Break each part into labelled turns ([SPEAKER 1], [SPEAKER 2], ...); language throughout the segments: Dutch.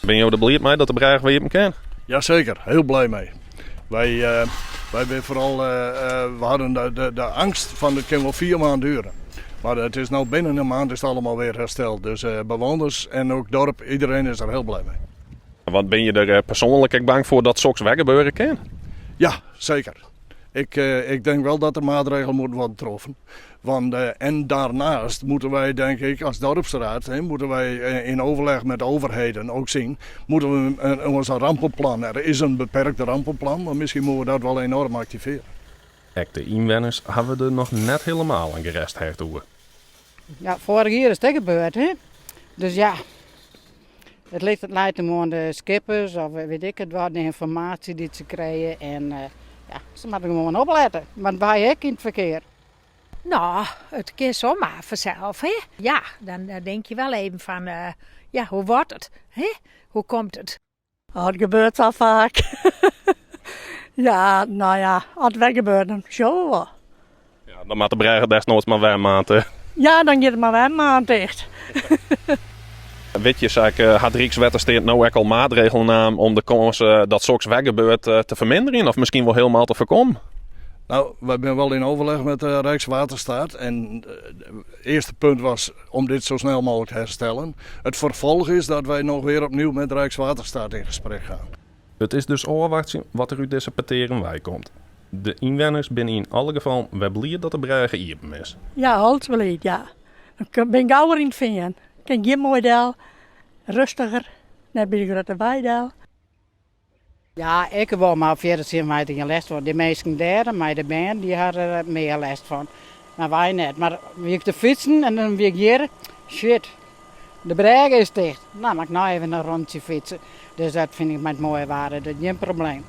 [SPEAKER 1] Ben je er blij mee dat de Braag weer kan?
[SPEAKER 2] Jazeker, heel blij mee. Wij zijn vooral, we hadden de angst van het kan wel 4 maanden duren. Maar het is nou binnen een maand is het allemaal weer hersteld. Dus bewoners en ook dorp, iedereen is er heel blij mee.
[SPEAKER 1] Want ben je er persoonlijk ook bang voor dat soks weggebeuren kan?
[SPEAKER 2] Ja, zeker. Ik denk wel dat er maatregelen moeten worden getroffen. Want, en daarnaast moeten wij, denk ik, als dorpsraad, moeten wij in overleg met de overheden ook zien, moeten we ons rampenplan, er is een beperkte rampenplan, maar misschien moeten we dat wel enorm activeren.
[SPEAKER 1] De inwoners hebben we er nog net helemaal aan gerest hertoe.
[SPEAKER 3] Ja, vorig jaar is het gebeurd, hè. Dus ja, het leidt hem aan de skippers of weet ik het wat, de informatie die ze krijgen. En ja, ze moeten gewoon opletten, want wij ook in het verkeer.
[SPEAKER 4] Nou, het kan zomaar vanzelf, hè? Ja, dan denk je wel even van, ja, hoe wordt het? Hè? Hoe komt het?
[SPEAKER 5] Oh, het gebeurt al vaak. Ja, nou ja, als het weggebeurt, dan zo.
[SPEAKER 1] Ja, dan moet de Braag desnoods maar weer maanden.
[SPEAKER 5] Ja, dan gaat het maar weer een maand dicht.
[SPEAKER 1] Weet je, had Rijkswaterstaat nou ook al maatregelen aan om de kans dat soks weggebeurt te verminderen of misschien wel helemaal te voorkomen?
[SPEAKER 2] Nou, wij zijn wel in overleg met de Rijkswaterstaat en het eerste punt was om dit zo snel mogelijk te herstellen. Het vervolg is dat wij nog weer opnieuw met de Rijkswaterstaat in gesprek gaan.
[SPEAKER 1] Het is dus afwachten wat er uit deze pateren bij komt. De inwoners zijn in alle gevallen wel blij dat de Braag open is.
[SPEAKER 5] Ja, holtbeleid, ja. Ik ben gauwer in het vinden. Ik ken geen mooi deel, rustiger, net bij de grote weidel.
[SPEAKER 3] Ja, ik wil maar verder zien waar het last van. De meesten daar, maar de band, die hadden er meer last van. Maar wij niet. Maar wie ik te fietsen en dan wie ik hier, shit, de Braag is dicht. Nou, mag ik nou even een rondje fietsen. Dus dat vind ik met mooie waarde, dat is geen probleem.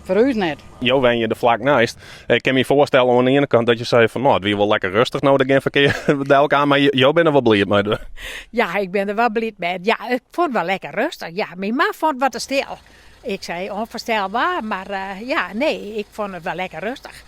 [SPEAKER 3] Voor u niet.
[SPEAKER 1] Jo, ben je er vlak naast. Ik kan me voorstellen aan de ene kant dat je zei van nou, het weer wel lekker rustig nou de geen verkeer bij elkaar, maar Jo bent er wel blij mee.
[SPEAKER 4] Ja, ik ben er wel blij mee. Ja, ik vond het wel lekker rustig. Ja, mijn ma vond het wat te stil. Ik zei onvoorstelbaar, maar ja, nee, ik vond het wel lekker rustig.